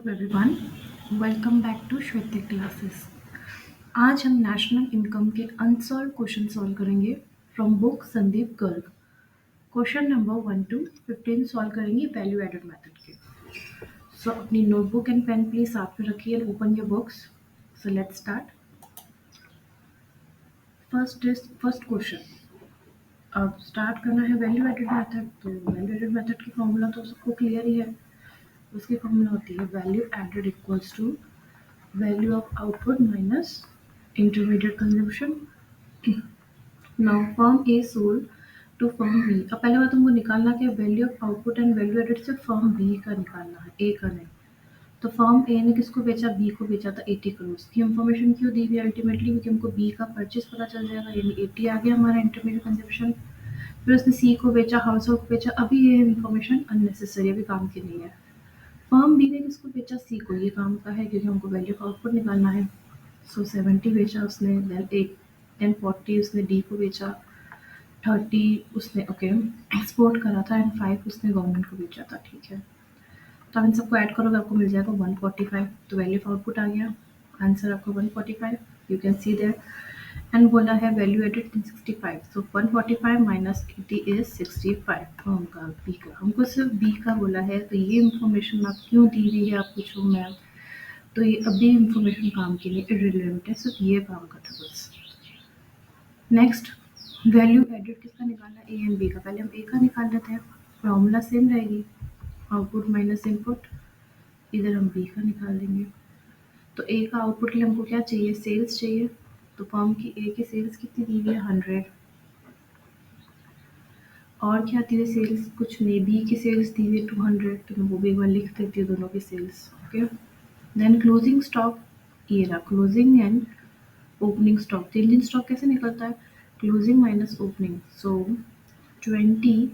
Everyone, welcome back to Shwetik classes. आज हम national income के अनसॉल्व क्वेश्चन सॉल्व करेंगे from book Sandeep Garg. Question number 1 to 15 solve करेंगे value added method के। So अपनी नोटबुक एंड पेन प्लीज साथ में रखिए and open your books. So let's start. First question. अब स्टार्ट करना है वैल्यू एडेड मेथड। तो वैल्यू एडेड मेथड की फॉर्मूला तो सबको क्लियर ही है। उसकी फॉर्मूला होती है value added equals to value of output minus intermediate consumption. Now firm A sold to firm B. अब पहले बात हमको निकालना क्या, value of output and value added से फर्म बी का निकालना है, ए का नहीं। तो फर्म ए ने किसको बेचा, बी को बेचा था 80 करोड़ की। इंफॉर्मेशन क्यों दी हुई अल्टीमेटली, क्योंकि हमको बी का परचेज पता चल जाएगा, यानी 80 आ गया हमारा इंटरमीडिएट कंजप्शन। फिर उसने सी को बेचा, हाउस होल्ड को बेचा। अभी ये इन्फॉर्मेशन अननेसेसरी, अभी काम की नहीं है। फर्म बी ने किसको बेचा, सी को। ये काम का है क्योंकि हमको वैल्यू ऑफ आउटपुट निकालना है। सो 70 बेचा उसने, देन 40 उसने डी को बेचा, 30 उसने एक्सपोर्ट करा था एंड 5 उसने गवर्नमेंट को बेचा था। ठीक है, तो आप इन सबको ऐड करोगे आपको मिल जाएगा 145। तो वैल्यू ऑफ आउटपुट आ गया, आंसर आपको 145 you can see there. And बोला है वैल्यू एडेड 65। सो 145 माइनस 80 इज 65 फर्म का, बी का। हमको सिर्फ बी का बोला है, तो ये इन्फॉर्मेशन आप क्यों दी हुई है आप पूछो मैम, तो ये अभी इन्फॉर्मेशन काम के लिए इररिलेवेंट है, सिर्फ ये काम का था बस। नेक्स्ट, वैल्यू एडेड किसका निकालना है, ए एंड बी का। पहले हम ए का निकाल लेते हैं, फॉर्मूला सेम रहेगी, आउटपुट माइनस इनपुट। इधर हम बी का निकाल देंगे। तो ए का आउटपुट के लिए हमको क्या चाहिए, सेल्स चाहिए। तो फर्म की ए की सेल्स कितनी दी हुई है, 100। और क्या दी हुई सेल्स, कुछ नहीं। बी की सेल्स दी हुई है 200, तो मैं वो भी एक बार लिख देती हूँ दोनों की sales. Okay, then closing stock, ये रहा closing and opening stock. Changing stock कैसे निकलता है, closing minus opening. So 20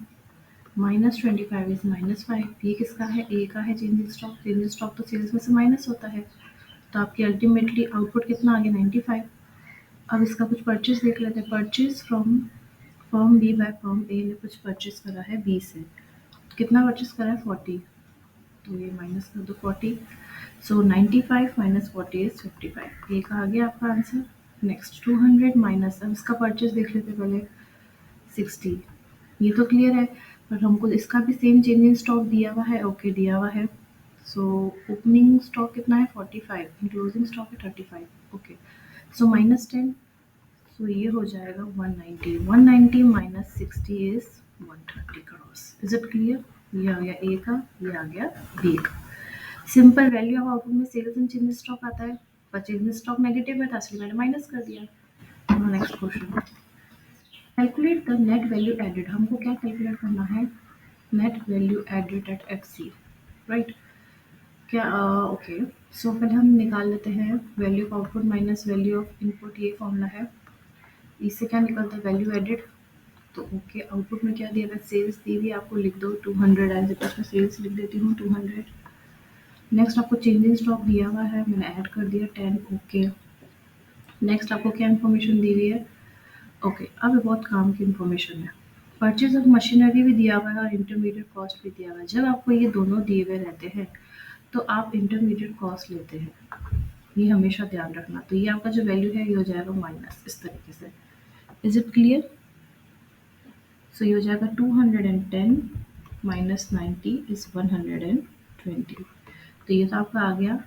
minus 25 is -5। ये किसका है, ए का है चेंजिंग स्टॉक। चेंजिंग स्टॉक तो सेल्स में से माइनस होता है, तो आपकी अल्टीमेटली आउटपुट कितना आ गया, 95। अब इसका कुछ परचेज देख लेते हैं। Purchase from firm B by firm A ने कुछ परचेज करा है बी से। तो कितना परचेज करा है, 40। तो ये माइनस कर दो 40। सो 95 माइनस 40 इज 55। ये का आ गया आपका आंसर। नेक्स्ट 200 माइनस, अब इसका परचेज देख लेते पहले, 60। ये तो क्लियर है, पर हमको इसका भी सेम चेंजिंग स्टॉक दिया हुआ है। ओके, दिया हुआ है। सो ओपनिंग स्टॉक कितना है, 45 एंड क्लोजिंग स्टॉक है 35। ओके, सो -10। सो ये हो जाएगा 190। 190 minus 60 is 130 crore. Is it clear. ये आ गया ए का, ये आ गया बी का। सिंपल। वैल्यू ऑफ आउटपुट में सेल्स एंड चेंजिंग स्टॉक आता है, पर चेंजिंग स्टॉक नेगेटिव है, तो इसलिए मैंने माइनस कर दिया। Next question, calculate the net value added. हमको क्या कैलकुलेट करना है, net value added at F C, right. क्या, ओके। सो पहले हम निकाल लेते हैं value of output minus value of input, ये फॉर्मूला है। इससे क्या निकलता है, वैल्यू एडेड। तो ओके, आउटपुट में क्या दिया है, सेल्स दी हुई, आपको लिख दो 200 एज इट इज। सेल्स लिख देती हूँ 200। नेक्स्ट आपको चेंजिंग स्टॉक दिया हुआ है, मैंने ऐड कर दिया 10। ओके, नेक्स्ट आपको क्या इन्फॉर्मेशन दी हुई है, ओके। अब ये बहुत काम की इन्फॉर्मेशन है। परचेज ऑफ मशीनरी भी दिया हुआ है और इंटरमीडिएट कॉस्ट भी दिया हुआ है। जब आपको ये दोनों दिए हुए रहते हैं तो आप इंटरमीडिएट कॉस्ट लेते हैं, ये हमेशा ध्यान रखना। तो ये आपका जो वैल्यू है ये हो जाएगा माइनस, इस तरीके से। Is it clear. सो ये हो जाएगा 210 माइनस 90 इज 120। तो ये तो आपका आ गया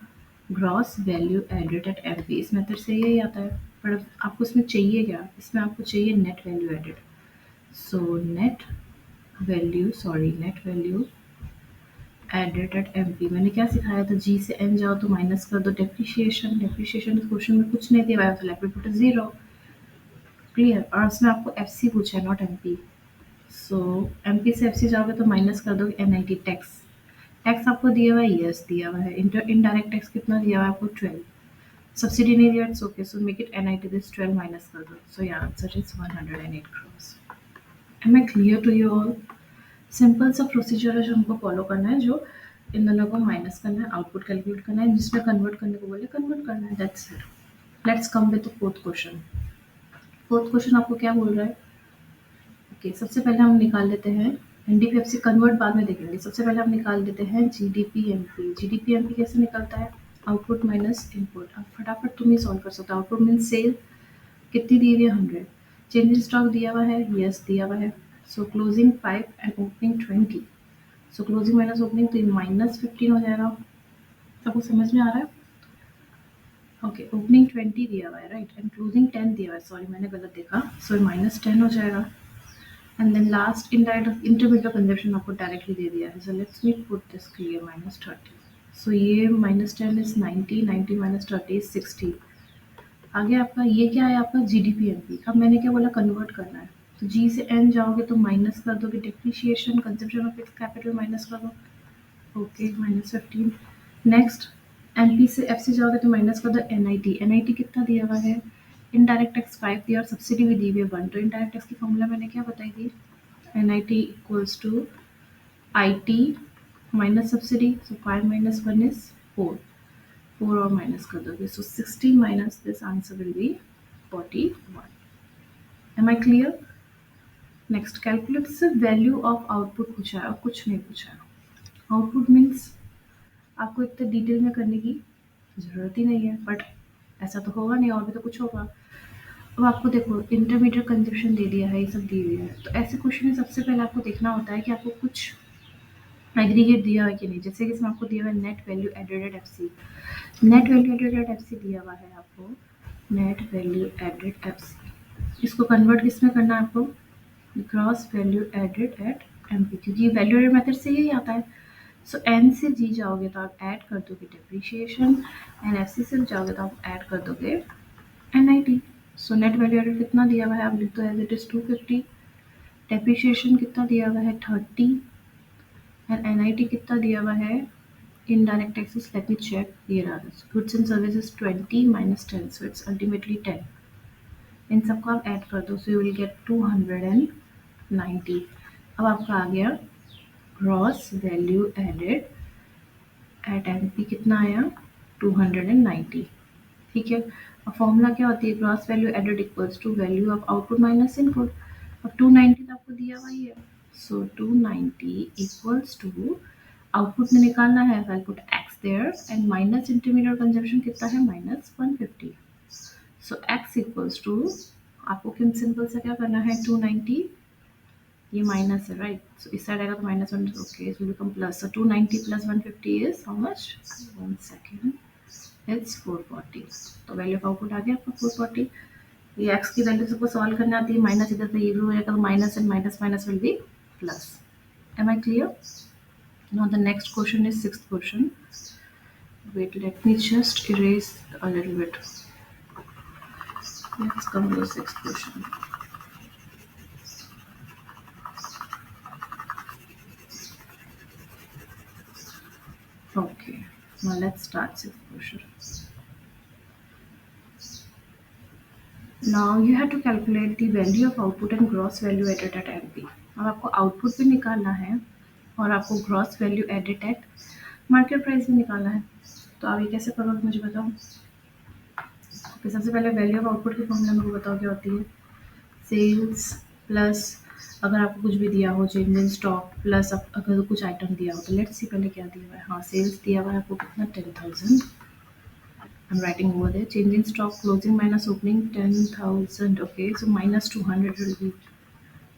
gross value added at MP. इस मेथड से यही आता है, पर आपको इसमें चाहिए क्या, इसमें आपको चाहिए net value added. So net value added at MP. मैंने क्या सिखाया था, जी से एन जाओ तो माइनस कर दो डेप्रिशिएशन। डेप्रिशिएशन इस क्वेश्चन में कुछ नहीं दिया हुआ है, पुट 0। क्लियर। और इसमें आपको एफ सी पूछा है, नॉट एमपी। सो एमपी से एफ सी जाओगे तो माइनस कर दो एनआईटी टैक्स। टैक्स आपको दिया हुआ है, यस दिया हुआ है। इनडायरेक्ट टैक्स कितना दिया हुआ है आपको, 12। सब्सिडी नहीं दिया, it's okay. So make it NIT this 12 minus कर दो। सो या answer is 108 crore. Am I clear to you all. Simple सा प्रोसीजर है जो हमको फॉलो करना है, जो इन दोनों को माइनस करना है, आउटपुट कैलकुलेट करना है, जिसमें कन्वर्ट करने को बोले कन्वर्ट करना है, that's it. Let's come with the fourth question. Fourth question आपको क्या बोल रहा है, ओके। सबसे पहले हम निकाल लेते हैं एनडीपीएफसी कन्वर्ट बाद में देखेंगे, सबसे पहले हम निकाल देते हैं जीडीपीएमपी। जीडीपीएमपी कैसे निकलता है, आउटपुट माइनस इनपुट। अब फटाफट तुम ही सॉल्व कर सकते हो। आउटपुट मीन्स सेल कितनी दी हुई है 100, चेंज इन स्टॉक दिया हुआ है, यस दिया हुआ है। सो closing 5 and opening 20, so closing minus opening तो ये -15 हो जाएगा। सबको समझ में आ रहा है? ओके, ओपनिंग 20 दिया हुआ है राइट, एंड क्लोजिंग 10 दिया हुआ है, सॉरी मैंने गलत देखा, सो -10 हो जाएगा। And then last indirect intermediate consumption आपको डायरेक्टली दे दिया है, so let's me put this clear -30। So ये -10 इज 90, 90 - 30 इज 60। आगे आपका ये क्या है, आपका जीडीपीएमपी। अब मैंने क्या बोला, कन्वर्ट करना है, तो जी से एन जाओगे तो माइनस कर दोगे depreciation, consumption of fixed capital minus कर दो, ओके -15। नेक्स्ट एनपी से एफ से जाओगे तो माइनस कर दो एनआईटी। एनआईटी कितना दिया हुआ है, इनडायरेक्ट टैक्स 5 दिया और सब्सिडी भी दी हुई है 1, तो इनडायरेक्ट टैक्स की फॉर्मूला मैंने क्या बताई थी, NIT equals to IT minus subsidy, so 5 - 1 is 4, 4 और माइनस कर दोगे, so 60 minus this answer will be 41। Am I clear? Next calculate the value of output पूछा है और कुछ नहीं पूछा है। आउटपुट मीन्स आपको इतने डिटेल में करने की ज़रूरत ही नहीं है, बट ऐसा तो होगा नहीं, और भी तो कुछ होगा। अब आपको देखो इंटरमीडिएट कंजप्शन दे दिया है, ये सब दी हुई है, तो ऐसे क्वेश्चन में सबसे पहले आपको देखना होता है कि आपको कुछ एग्रीगेट दिया है कि नहीं। जैसे कि इसमें आपको दिया हुआ है net value added at FC, net value added at FC दिया हुआ है आपको, नेट वैल्यू एडेड एफसी। इसको कन्वर्ट किस में करना है आपको, gross value added at MP, क्योंकि वैल्यू एडेड मेथड से यही आता है। सो एन से जी जाओगे तो आप ऐड कर दोगे डिप्रिशिएशन, एंड एफ सी से जाओगे तो आप ऐड कर दोगे NIT. So net value added कितना दिया हुआ है, आप लिख दो एज इट इज 250, डेप्रिशिएशन कितना दिया हुआ है 30, एंड एनआईटी कितना दिया हुआ है, indirect taxes let me check, ये रहा, goods and services 20 - 10, so it's ultimately 10। इन सबको आप ऐड कर दो, सो यू विल गेट 290। अब आपका आ गया gross value added at NP, कितना आया 290, ठीक है। अब फॉर्मूला क्या होती है, gross value added equals to value of output minus input. अब 290 तो आपको दिया हुआ ही है, सो 290 इक्वल्स टू आउटपुट में निकालना है, I put X there, and minus intermediate consumption कितना है -150, सो एक्स इक्वल्स टू, आपको किन सिंपल से क्या करना है, 290 ये माइनस है राइट, सो इस साइड आएगा तो -1, okay it will become plus, so 290 + 150 is how much, 1 second, it's 440। तो वैल्यू ऑफ आउटपुट आ गया आपका 440। ये एक्स की वैल्यू सबको सॉल्व करने आती है, माइनस इधर पे ये भी हो जाएगा, तो minus and minus minus will be plus. Am I clear? Now the next question is sixth question. Wait, let me just erase a little bit. Let's come to the sixth question. Okay, now let's start sixth question. Now you have to calculate the value of output and gross value added at MP. अब आपको output भी निकालना है और आपको gross value added at market price भी निकालना है। तो आप ये कैसे करोगे मुझे बताओ। ओके, सबसे पहले वैल्यू ऑफ आउटपुट की फॉर्मूला मेरे को बताओ क्या होती है, सेल्स प्लस अगर आपको कुछ भी दिया हो, चेंज इन स्टॉक प्लस अगर कुछ आइटम दिया हो, तो लेट्स सी पहले क्या दिया हुआ है। हाँ, सेल्स दिया हुआ है आपको कितना 10,000, I'm writing over there. Change in stock closing minus opening 10,000. Okay, so -200 will be.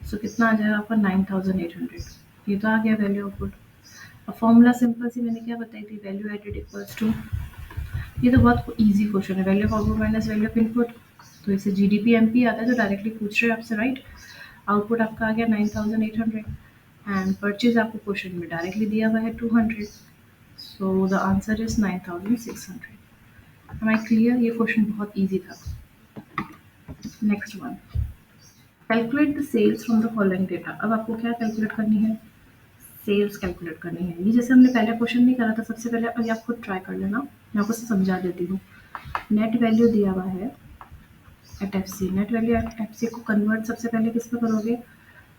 So कितना आ जाएगा आपका 9,800। ये तो आ गया वैल्यू आउटपुट। अब फॉर्मूला सिंपल सी मैंने क्या बताई थी, वैल्यू एडेड इक्वल्स टू, ये तो बहुत इजी क्वेश्चन है, value of output minus value of input. तो इसे जीडीपी एमपी आता है, तो डायरेक्टली पूछ रहे हैं आपसे राइट। आउटपुट आपका आ गया 9,800 एंड परचेज आपको क्वेश्चन में डायरेक्टली दिया हुआ है 200, so the answer is 9,600। Am I clear? ये क्वेश्चन बहुत इजी था। Next one, calculate the sales from the following data. अब आपको क्या कैलकुलेट करनी है, सेल्स कैलकुलेट करनी है। ये जैसे हमने पहले क्वेश्चन नहीं करा था, सबसे पहले अभी आप खुद ट्राई कर लेना, मैं आपको समझा देती हूँ। नेट वैल्यू दिया हुआ है at F C, net value at F C को कन्वर्ट सबसे पहले किस में करोगे,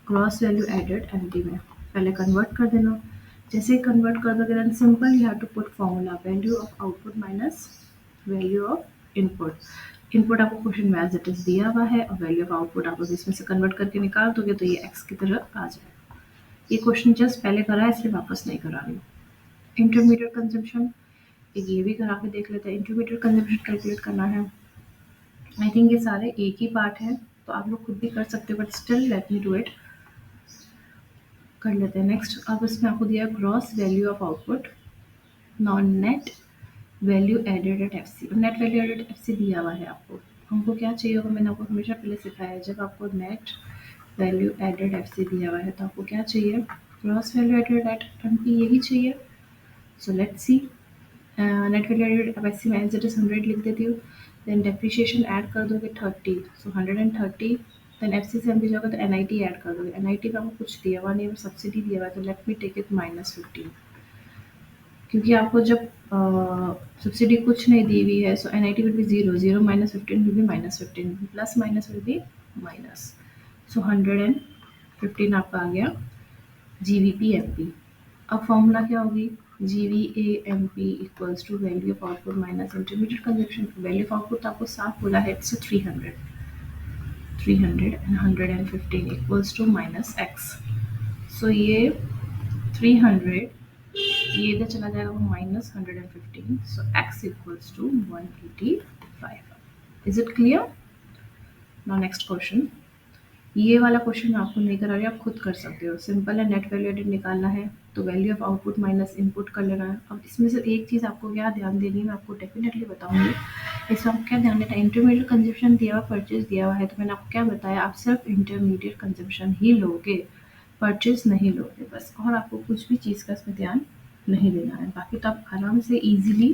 ग्रॉस वैल्यू एडेड एमटी में पहले कन्वर्ट कर देना। जैसे ही कन्वर्ट कर दोगे then simple you have to put formula, value of output minus value of input. Input आपको क्वेश्चन में एज इट इज दिया हुआ है और वैल्यू ऑफ आउटपुट आप इसमें से कन्वर्ट करके निकाल दोगे तो ये एक्स की तरह आ जाएगा। ये क्वेश्चन जस्ट पहले करा है इसलिए वापस नहीं करा रही हूँ। इंटरमीडिएट कंजम्पशन एक ये भी करा के देख लेते हैं। इंटरमीडिएट कंजम्पशन कैलकुलेट करना है। आई थिंक ये सारे एक ही पार्ट है तो आप लोग खुद भी कर सकते हो but still let me do it. कर लेते हैं। नेक्स्ट अब इसमें आपको दिया gross value of output non net value added at FC. Net value added FC दिया हुआ है आपको। हमको क्या चाहिए होगा, मैंने आपको हमेशा पहले सिखाया है जब आपको नेट वैल्यू एडेड एफसी दिया हुआ है तो आपको क्या चाहिए, gross value added at MP यही चाहिए। So let's see. Net value added FC में एज इट इज 100 लिख देती हूँ। देन डेप्रिशिएशन ऐड कर दोगे 30, सो 130। देन एफसी से एमपी जाओगे तो एनआईटी ऐड कर दोगे। एनआईटी का आपको कुछ दिया हुआ नहीं है, सब्सिडी दिया हुआ है तो लेट मी टेक इट -15 क्योंकि आपको जब सब्सिडी कुछ नहीं दी हुई है। So NIT will be 0, 0 minus 15 will be -15, plus minus will be minus. So 115 आपका आ गया जीवीपी एमपी। अब फॉर्मूला क्या होगी, GVA MP equals to value of output minus intermediate consumption. Value of output आपको साफ बोला है it's 300 and 115 equals to minus X. So ये 300 ये इधर चला जाएगा -115, so x equals to 185। Is it clear? Now next question. ये वाला क्वेश्चन आपको नहीं करा रही, आप खुद कर सकते हो। सिंपल है, नेट वैल्यू एडेड निकालना है तो value of output minus input कर लेना है। अब इसमें से एक चीज़ आपको क्या ध्यान देनी है, मैं आपको डेफिनेटली बताऊंगी। इसमें आपको क्या ध्यान देना है, इंटरमीडिएट कंजप्शन दिया हुआ, परचेज दिया हुआ है तो मैंने आपको क्या बताया, आप सिर्फ इंटरमीडिएट कंजप्शन ही लोगे, परचेज नहीं लोगे बस। और आपको कुछ भी चीज़ का इसमें ध्यान नहीं देना है, बाकी तो आप आराम से इजीली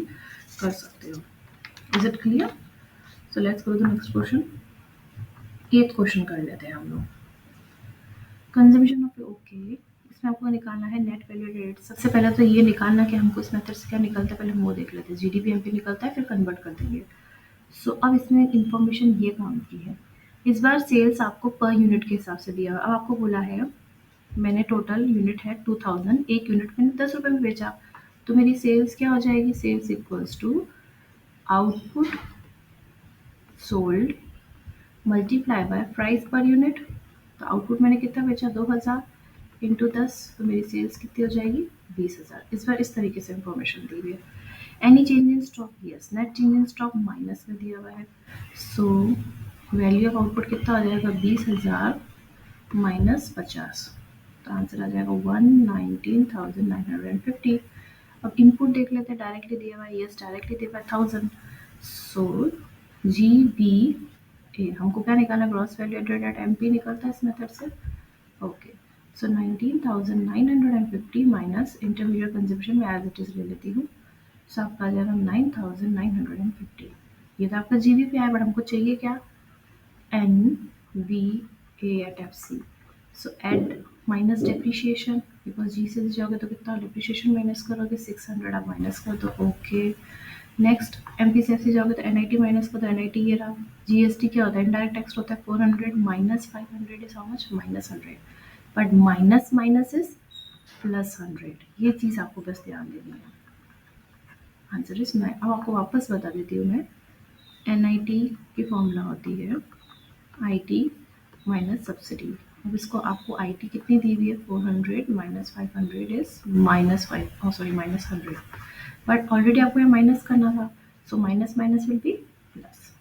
कर सकते हो। Is it clear? So let's go to the next question. 8th question कर लेते हैं हम लोग। कंजम्पशन ऑफ ओके, इसमें आपको निकालना है नेट वैल्यू रेट। सबसे पहले तो ये निकालना कि हमको इस मेथड से क्या निकलता है, पहले हम वो देख लेते हैं। जीडीपी एमपी निकलता है फिर कन्वर्ट कर देंगे। सो अब इसमें इंफॉर्मेशन ये काम की है, इस बार सेल्स आपको पर यूनिट के हिसाब से दिया हुआ। अब आपको बोला है मैंने टोटल यूनिट है 2000, एक यूनिट मैंने 10 रुपये में बेचा तो मेरी सेल्स क्या हो जाएगी, sales equals to output sold multiply by price per unit. तो आउटपुट मैंने कितना बेचा, 2000 इंटू 10, तो मेरी सेल्स कितनी हो जाएगी, 20,000। इस बार इस तरीके से इंफॉर्मेशन दी हुई है। Any change in stock, yes, net change in stock minus में दिया हुआ है। सो वैल्यू ऑफ आउटपुट कितना हो जाएगा, 20,000 माइनस 50, तो आंसर आ जाएगा 119,950। अब इनपुट देख लेते हैं, डायरेक्टली दिया हुआ है, यस डायरेक्टली दिया हुआ है 1000। सो जी बी ए, हमको क्या निकालना, gross value added at MP निकलता है इस मेथड से। Okay, so 19,950 minus intermediate consumption में एज इट इज ले लेती हूँ। सो आपका आ जाएगा 9,950। ये तो आपका जीबी पे आया, बट हमको चाहिए क्या, N V A at F C. So add minus depreciation, because G से जाओगे तो कितना डेप्रिशिएशन माइनस करोगे, 600 आप माइनस कर दो। Okay, next M P C F से जाओगे तो एन आई टी माइनस कर दो। एन आई टी ये रहा। जी एस टी क्या होता है, इनडायरेक्ट टैक्स होता है 400 minus 500 is how much, -100, but minus minus is +100। ये चीज़ आपको बस ध्यान देनी है। Answer is 9। अब आपको वापस बता देती हूँ मैं, एन आई टी की फॉर्मूला होती है आई टी माइनस सब्सिडी। अब इसको आपको आई टी कितनी दी हुई है, 400 minus 500 is -5, sorry -100, but already आपको ये माइनस करना था। So minus minus will be plus.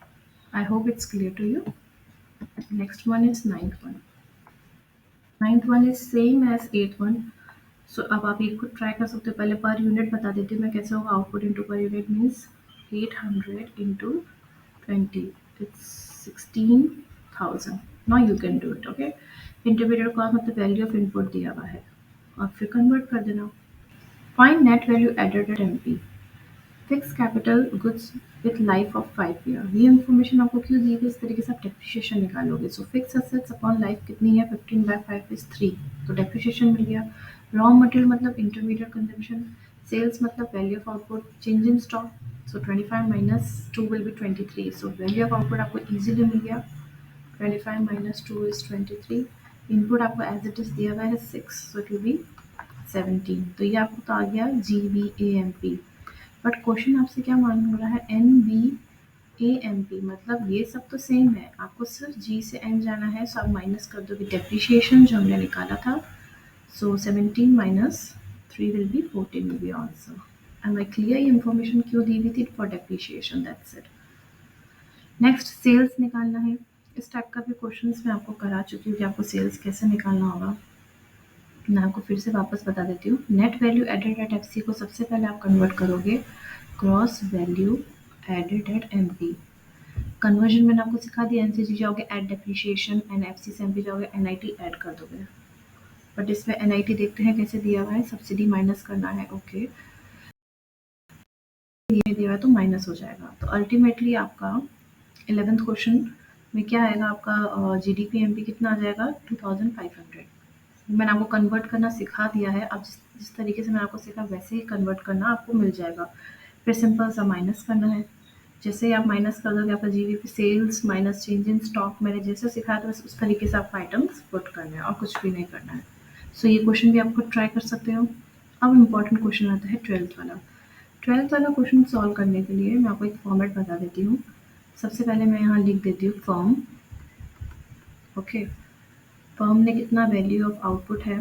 I hope it's clear to you. Next one is 9th one. 9th one is same as 8th one. So अब आप एक को try कर सकते हो। पहले पर यूनिट बता देती हूँ मैं कैसे होगा। Output into per unit means 800 into 20, it's 16,000। Now you can do it. Okay, intermediate का मतलब वैल्यू ऑफ इनपुट दिया हुआ है और फिर कन्वर्ट कर देना। Find net value added at MP, fix capital goods with life of 5 year. ये इन्फॉर्मेशन आपको क्यों दी गई, इस तरीके से आप डेप्रिशिएशन निकालोगे। So fix assets upon life कितनी है, 15/5 इज 3, तो डेप्रिशिएशन मिल गया। रॉ मटेरियल मतलब इंटरमीडिएट कंजम्पशन, सेल्स मतलब value of output, change in stock, so 25 minus 2 will be 23। So value of output आपको इजीली मिल गया, 25 माइनस 2 इज 23। इनपुट आपको एज इट इज दिया हुआ है 6, सो इट विल बी 17। तो ये आपको तो आ गया G V A M P. But question आपसे क्या मांग रहा है, N B A M P, मतलब ये सब तो सेम है, आपको सिर्फ जी से एन जाना है। सो आप माइनस कर दोगे डेप्रिशिएशन जो हमने निकाला था So 17 minus 3 will be 14 will be answer. Am I clear? ये information क्यों दी हुई थी? For depreciation, that's it. Next sales निकालना है। इस टाइप का भी क्वेश्चंस मैं आपको करा चुकी हूँ कि आपको सेल्स कैसे निकालना होगा। मैं आपको फिर से वापस बता देती हूँ। Net value added at FC को सबसे पहले आप कन्वर्ट करोगे gross value added at MP. Conversion मैंने आपको सिखा दिया, एनसीजी जाओगे ऐड डेप्रिसिएशन, एंड एफसी से एमपी जाओगे एनआईटी ऐड कर दोगे। बट इसमें एनआईटी देखते हैं कैसे दिया हुआ है, सब्सिडी माइनस करना है। ओके, ये दिया हुआ है तो माइनस हो जाएगा। तो अल्टीमेटली आपका 11th क्वेश्चन में क्या आएगा, आपका जीडीपी एमपी कितना आ जाएगा 2500। मैंने आपको कन्वर्ट करना सिखा दिया है। अब जिस तरीके से मैंने आपको सिखा वैसे ही कन्वर्ट करना आपको मिल जाएगा। फिर सिंपल सा माइनस करना है। जैसे ही आप माइनस कर दोगे आपका GDP sales minus change in stock, मैंने जैसे सिखाया था उस तरीके से आपको आइटम्स पुट करना है और कुछ भी नहीं करना है। सो ये क्वेश्चन भी आपको ट्राई कर सकते हो। अब इम्पॉर्टेंट क्वेश्चन आता है 12th वाला। 12th वाला क्वेश्चन सॉल्व करने के लिए मैं आपको एक फॉर्मेट बता देती हूँ। सबसे पहले मैं यहाँ लिख देती हूँ फर्म। ओके, फर्म ने कितना वैल्यू ऑफ आउटपुट है,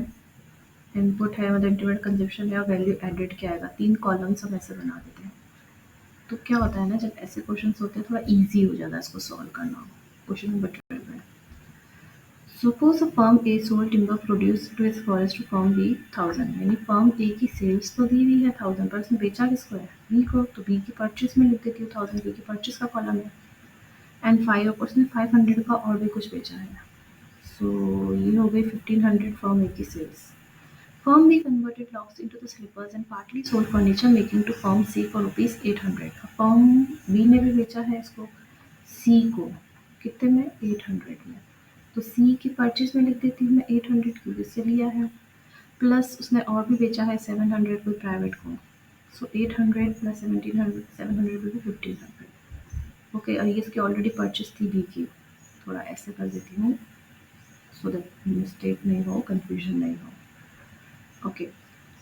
इनपुट है, मतलब इंटरमीडिएट कंजप्शन है, और वैल्यू एडेड क्या आएगा। 3 कॉलम्स हम ऐसे बना देते हैं। तो क्या होता है ना, जब ऐसे क्वेश्चंस होते हैं थोड़ा इजी हो जाता है इसको सॉल्व करना। क्वेश्चन नंबर 12 है, suppose a firm A sold timber produce to its forest to firm B 1000। यानी फर्म ए की सेल्स तो दी हुई है 1000, पर उसने बेचा किसको है, बी को। तो बी की परचेज में लिख देती हूँ 1000, बी की परचेज का कॉलम है। एंड 5 उसने 500 का और भी कुछ बेचा है। सो ये हो गई 1500 फर्म ए की sales. Firm B converted locks into the slippers and partly sold furniture making to firm C for rupees 800। Firm B ने भी बेचा है इसको C को कितने में, 800 में। तो C की परचेज में लिख देती हूँ मैं 800 क्योंकि इससे लिया है, प्लस उसने और भी बेचा है 700 कोई प्राइवेट को। सो 800 प्लस 1700, 700 will be 1500। ओके, और ये इसकी ऑलरेडी परचेज थी B की। थोड़ा ऐसे कर देती हूँ सो दैट मिस्टेक नहीं हो, कंफ्यूजन नहीं हो। ओके,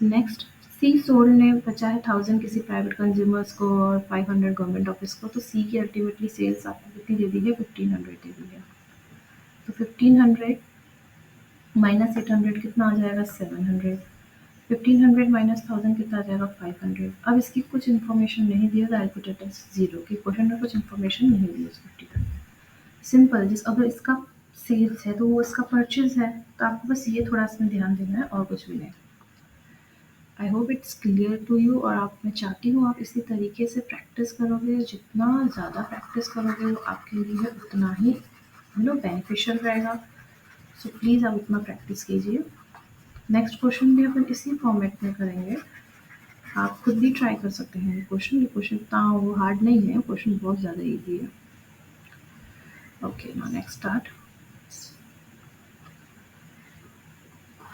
नेक्स्ट सी सोल्ड ने बचा है 1000 किसी प्राइवेट कंज्यूमर्स को और 500 गवर्नमेंट ऑफिस को। तो सी की अल्टीमेटली सेल्स आपको कितनी दे दी है, 1500 दे दी है। तो 1500 माइनस 800 कितना आ जाएगा, 700। 1500 माइनस 1000 कितना आ जाएगा, 500। अब इसकी कुछ इन्फॉर्मेशन नहीं दी है तो आई पुट इट एज 0 कि क्वेश्चन में कुछ इन्फॉर्मेशन नहीं दी है 1500। सिंपल, जिस अगर इसका सेल्स है तो वो इसका परचेज है, तो आपको बस ये थोड़ा इसमें ध्यान देना है और कुछ भी नहीं। I hope it's clear to you. और मैं चाहती हूँ आप इसी तरीके से प्रैक्टिस करोगे। जितना ज़्यादा प्रैक्टिस करोगे वो आपके लिए उतना ही बेनिफिशियल रहेगा। सो प्लीज़ आप उतना प्रैक्टिस कीजिए। नेक्स्ट क्वेश्चन भी अपन इसी फॉर्मेट में करेंगे। आप खुद भी ट्राई कर सकते हैं ये क्वेश्चन इतना वो हार्ड नहीं है, क्वेश्चन बहुत ज़्यादा ईजी है। Okay, now next start.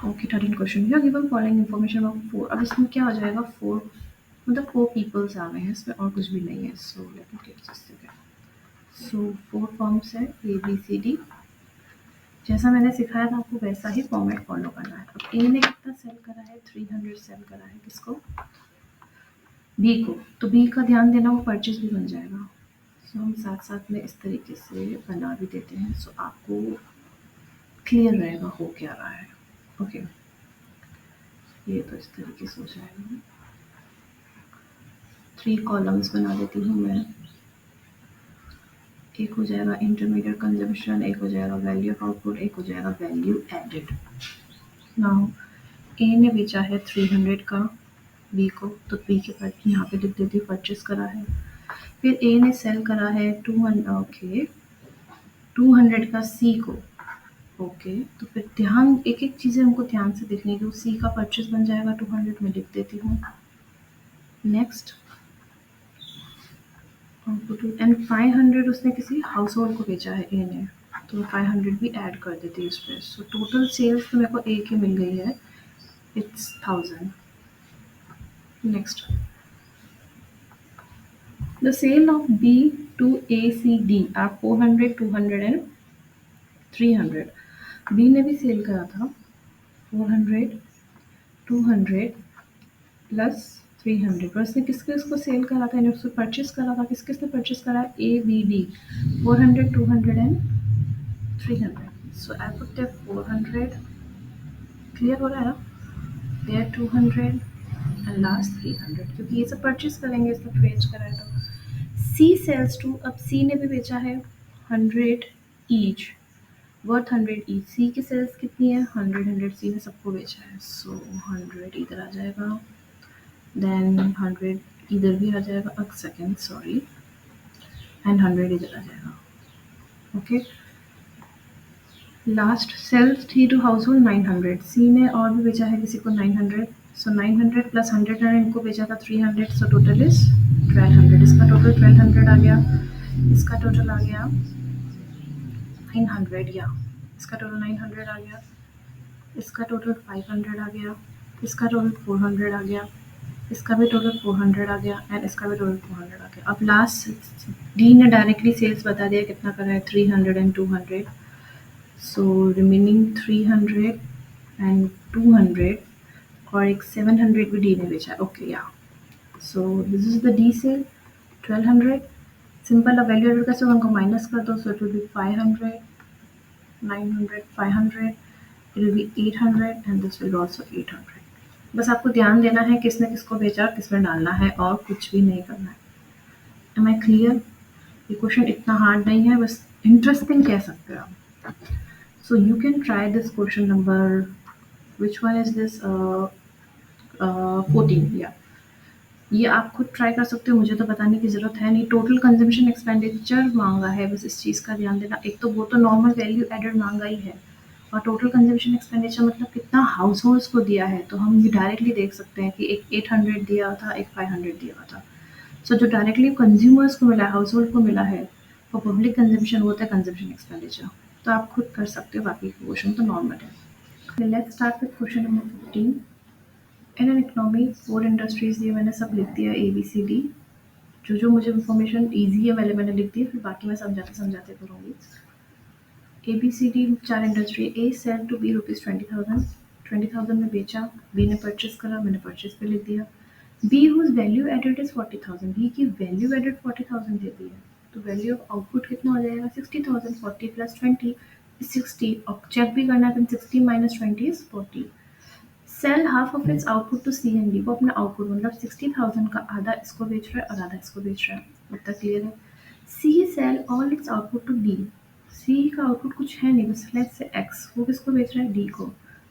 Okay, 13 question here given following information of 4। अब इसमें क्या हो जाएगा, 4 मतलब 4 पीपल्स आ गए हैं इसमें और कुछ भी नहीं है। So let me take this again. So 4 forms है ए बी सी डी। जैसा मैंने सिखाया था आपको वैसा ही फॉर्मेट फॉलो करना है। अब ए ने कितना सेल करा है, 300 सेल करा है किसको, बी को। तो बी का ध्यान देना, वो परचेज भी बन जाएगा। सो हम साथ साथ में इस तरीके से बना भी देते हैं सो आपको क्लियर रहेगा हो क्या रहा है। ओके, ये तो इस तरीके से हो जाएगा। 3 कॉलम्स बना देती हूँ मैं। एक हो जाएगा इंटरमीडिएट कंजम्पशन, एक हो जाएगा वैल्यू ऑफ आउटपुट, एक हो जाएगा वैल्यू एडेड। नाउ ए ने बेचा है 300 का बी को, तो बी के पास यहाँ पे लिख देती हूँ परचेस करा है। फिर ए ने सेल करा है 200, ओके 200 का सी को। ओके, तो फिर ध्यान एक एक चीज़ें हमको ध्यान से देखनी है। सी का परचेस बन जाएगा 200 में लिख देती हूँ। नेक्स्ट एंड 500 उसने किसी हाउस होल्ड को बेचा है ए ने, तो 500 भी ऐड कर देती हूँ इस पर। सो टोटल सेल्स तो मेरे को ए की मिल गई है, it's 1000। Next, the sale of B to A C D are 400, 200 and 300। बी ने भी सेल करा था 400, 200 प्लस 300, पर उसने किसके उसको सेल करा था, यानी उसको परचेस करा था। किस किसने परचेस करा, A B D, 400, 200 and 300। So I put that 400। Clear हो रहा है ना। देयर 200 एंड लास्ट 300, क्योंकि ये सब परचेज करेंगे, इसका बेच कर है तो सी सेल्स टू, अब सी ने भी बेचा है 100 ईच, वर्थ 100 ईच। सी की सेल्स कितनी है 100, 100 सी ने सबको बेचा है, सो 100 इधर आ जाएगा, देन 100 इधर भी आ जाएगा, सेकेंड सॉरी, एंड 100 इधर आ जाएगा। ओके, लास्ट सेल्स थी टू हाउस होल्ड 900, सी ने और भी बेचा है किसी को 900, सो 900 प्लस 100 है, इनको बेचा था 300, सो टोटल इज 1200, इसका टोटल 1200 आ गया, इसका टोटल आ गया 900, या इसका टोटल 900 आ गया, इसका टोटल 500 आ गया, इसका टोटल 400 आ गया, इसका भी टोटल 400 आ गया, एंड इसका भी टोटल 400 आ गया। अब लास्ट डी ने डायरेक्टली सेल्स बता दिया कितना करा है, 300 एंड 200, सो रिमेनिंग 300 एंड 200, और एक 700 भी डी ने बेचा है। ओके, या so this is the D sale 1200, simple. अब वैल्यू एडेड कैसे, उनको माइनस कर दो, so it will be 500, 900, 500, it will be 800 and this will be also 800। बस आपको ध्यान देना है किसने किसको भेजा, किसमें डालना है, और कुछ भी नहीं करना है। Am I clear? ये क्वेश्चन इतना हार्ड नहीं है, बस इंटरेस्टिंग कह सकते हो आप। So you can try this question number, which one is this? 14, yeah। ये आप खुद ट्राई कर सकते हो, मुझे तो बताने की ज़रूरत है नहीं। टोटल कंजम्पशन एक्सपेंडिचर मांगा है, बस इस चीज़ का ध्यान देना। एक तो वो तो नॉर्मल वैल्यू एडेड मांगा ही है, और टोटल कंजम्पशन एक्सपेंडिचर मतलब कितना हाउस होल्ड्स को दिया है, तो हम ये डायरेक्टली देख सकते हैं कि एक 800 दिया था, एक 500 दिया हुआ था। सो जो डायरेक्टली कंज्यूमर्स को मिला है, हाउस होल्ड को मिला है, वो पब्लिक कंजम्पशन होता है कंजम्पशन एक्सपेंडिचर, तो आप खुद कर सकते हो, बाकी क्वेश्चन तो नॉर्मल है। Let's start with question number 15। In an economy 4 industries, ये मैंने सब लिख दिया ABCD, जो मुझे इन्फॉर्मेशन ईजी है मैंने लिख दी, फिर बाकी मैं समझाते समझाते करूँगी। ABCD 4 industry, A sale to B ₹20,000, 20,000 में बेचा, बी ने परचेस करा, मैंने परचेस पे लिख दिया। B whose value added is 40,000, B की वैल्यू एडेड 40,000 दे दी है, तो वैल्यू ऑफ आउटपुट कितना हो जाएगा 60,000, 40 प्लस 20 60, और चेक भी करना है, 60 minus 20 is 40। Sale half of its output to C and D, वो अपना आउटपुट मतलब 60,000 का आधा इसको बेच रहा है और आधा इसको बेच रहा है, अब तक क्लियर है। C sell all its output to D, C का आउटपुट कुछ है नहीं, बस लेट्स से एक्स, वो किसको बेच रहा है डी को,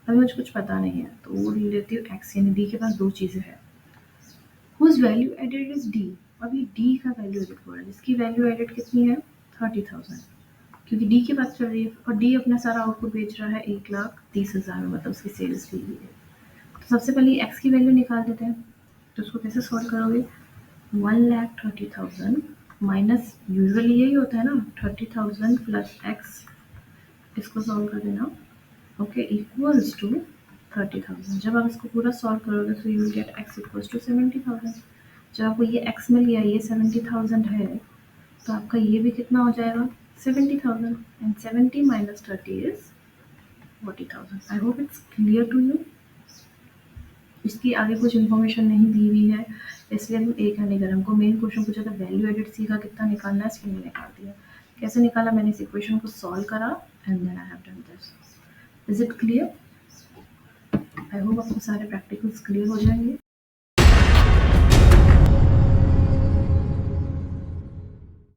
अभी मुझे कुछ पता नहीं है तो वो ले लेती हूँ एक्स, यानी डी के पास दो चीज़ें हैं। Whose value added is D, अभी डी का वैल्यू एडेड हो रहा है, जिसकी वैल्यू एडेड कितनी है 30,000, क्योंकि डी की बात चल रही है, और डी अपना सारा आउटपुट बेच रहा है 1,30,000 में, मतलब उसकी सेल्स ली हुई है। सबसे पहले एक्स की वैल्यू निकाल देते हैं, तो उसको कैसे सॉल्व करोगे, 1,30,000 माइनस, यूजुअली यही होता है ना, 30,000 प्लस एक्स, इसको सॉल्व कर देना, ओके, इक्वल्स टू 30,000। जब आप इसको पूरा सॉल्व करोगे तो you will get X equals to 70,000। जब आपको ये एक्स मिल गया, ये 70,000 है, तो आपका ये भी कितना हो जाएगा 70,000, and 70 minus 30 is 40,000। I hope it's clear to you. इसकी आगे कुछ इन्फॉर्मेशन नहीं दी हुई है, इसलिए हम एक है नहीं कर, हमको मेन क्वेश्चन पूछा था वैल्यू एडेड सी का कितना निकालना है, इसलिए मैंने निकाल दिया। कैसे निकाला, मैंने इस इक्वेशन को सॉल्व करा and then I have done this. Is it clear? I hope आपको सारे प्रैक्टिकल्स क्लियर हो जाएंगे।